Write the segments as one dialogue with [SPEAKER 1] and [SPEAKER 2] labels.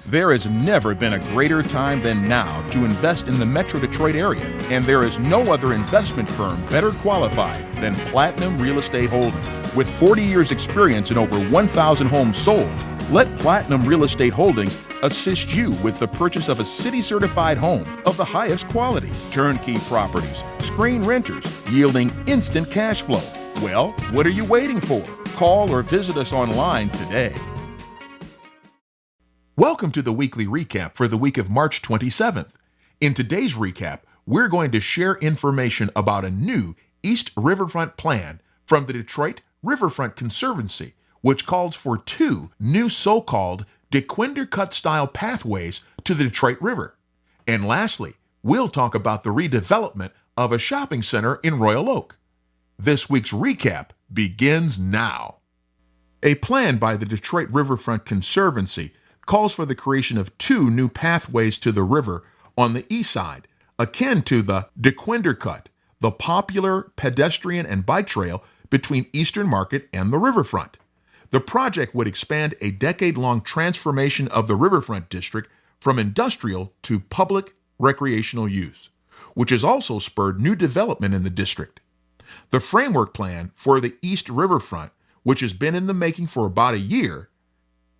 [SPEAKER 1] There has never been a greater time than now to invest in the Metro Detroit area, and there is no other investment firm better qualified than Platinum Real Estate Holdings. With 40 years experience and over 1,000 homes sold, let Platinum Real Estate Holdings assist you with the purchase of a city-certified home of the highest quality, turnkey properties, screen renters, yielding instant cash flow. Well, what are you waiting for? Call or visit us online today. Welcome to the weekly recap for the week of March 27th. In today's recap, we're going to share information about a new East Riverfront plan from the Detroit Riverfront Conservancy, which calls for 2 new so-called Dequindre Cut style pathways to the Detroit River. And lastly, we'll talk about the redevelopment of a shopping center in Royal Oak. This week's recap begins now. A plan by the Detroit Riverfront Conservancy calls for the creation of 2 new pathways to the river on the east side, akin to the Dequindre Cut, the popular pedestrian and bike trail between Eastern Market and the riverfront. The project would expand a decade-long transformation of the riverfront district from industrial to public recreational use, which has also spurred new development in the district. The framework plan for the East Riverfront, which has been in the making for about a year,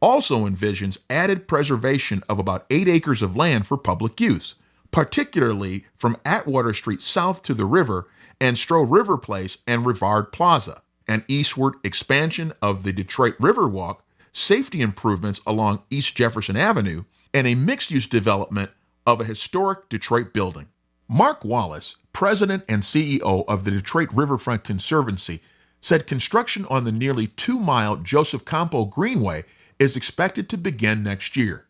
[SPEAKER 1] also envisions added preservation of about 8 acres of land for public use, particularly from Atwater Street south to the river and Stroh River Place and Rivard Plaza, an eastward expansion of the Detroit RiverWalk, safety improvements along East Jefferson Avenue, and a mixed-use development of a historic Detroit building. Mark Wallace, president and CEO of the Detroit Riverfront Conservancy, said construction on the nearly 2-mile Joseph Campo Greenway is expected to begin next year,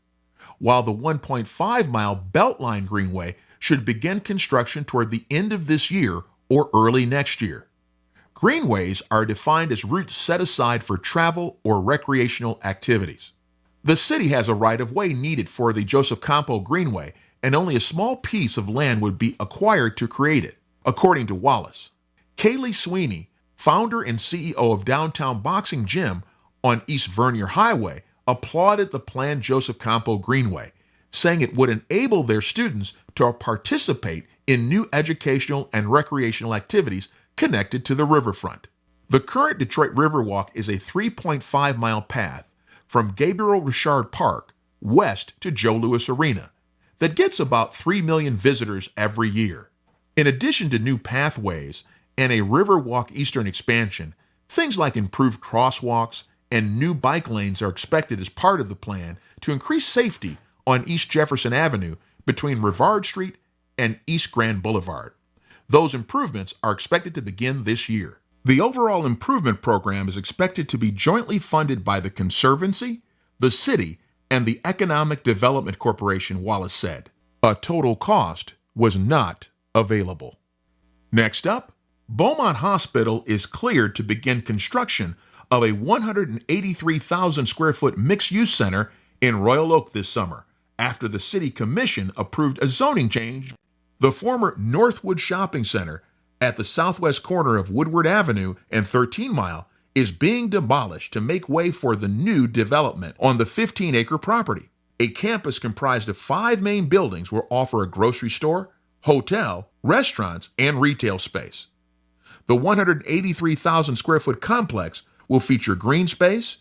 [SPEAKER 1] while the 1.5-mile Beltline Greenway should begin construction toward the end of this year or early next year. Greenways are defined as routes set aside for travel or recreational activities. The city has a right-of-way needed for the Joseph Campo Greenway, and only a small piece of land would be acquired to create it, according to Wallace. Kaylee Sweeney, founder and CEO of Downtown Boxing Gym on East Vernier Highway, applauded the planned Joseph Campo Greenway, saying it would enable their students to participate in new educational and recreational activities connected to the riverfront. The current Detroit RiverWalk is a 3.5-mile path from Gabriel Richard Park west to Joe Louis Arena that gets about 3 million visitors every year. In addition to new pathways and a RiverWalk Eastern expansion, things like improved crosswalks and new bike lanes are expected as part of the plan to increase safety on East Jefferson Avenue between Rivard Street and East Grand Boulevard. Those improvements are expected to begin this year. The overall improvement program is expected to be jointly funded by the Conservancy, the city, and the Economic Development Corporation, Wallace said. A total cost was not available. Next up, Beaumont Hospital is cleared to begin construction of a 183,000 square foot mixed-use center in Royal Oak this summer, after the City Commission approved a zoning change. The former Northwood Shopping Center at the southwest corner of Woodward Avenue and 13 Mile is being demolished to make way for the new development on the 15-acre property. A campus comprised of 5 main buildings will offer a grocery store, hotel, restaurants, and retail space. The 183,000 square foot complex will feature green space,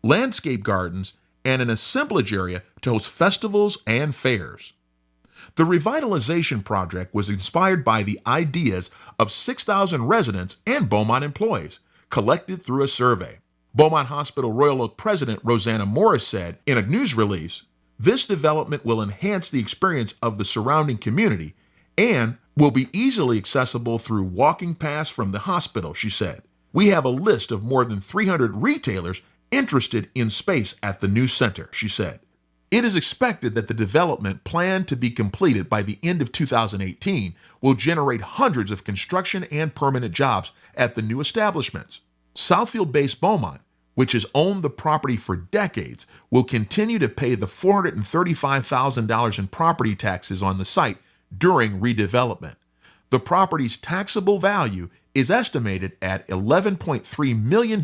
[SPEAKER 1] landscape gardens, and an assemblage area to host festivals and fairs. The revitalization project was inspired by the ideas of 6,000 residents and Beaumont employees, collected through a survey. Beaumont Hospital Royal Oak President Rosanna Morris said in a news release, "This development will enhance the experience of the surrounding community and will be easily accessible through walking paths from the hospital," she said. "We have a list of more than 300 retailers interested in space at the new center," she said. It is expected that the development, planned to be completed by the end of 2018, will generate hundreds of construction and permanent jobs at the new establishments. Southfield-based Beaumont, which has owned the property for decades, will continue to pay the $435,000 in property taxes on the site during redevelopment. The property's taxable value is estimated at $11.3 million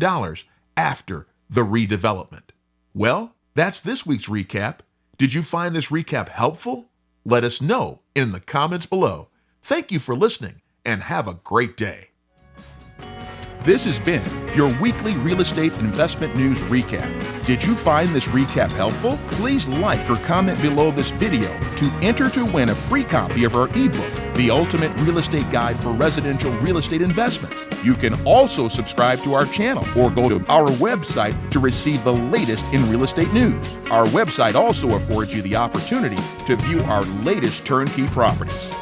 [SPEAKER 1] after the redevelopment. Well, that's this week's recap. Did you find this recap helpful? Let us know in the comments below. Thank you for listening and have a great day. This has been your weekly real estate investment news recap. Did you find this recap helpful? Please like or comment below this video to enter to win a free copy of our ebook, The Ultimate Real Estate Guide for Residential Real Estate Investments. You can also subscribe to our channel or go to our website to receive the latest in real estate news. Our website also affords you the opportunity to view our latest turnkey properties.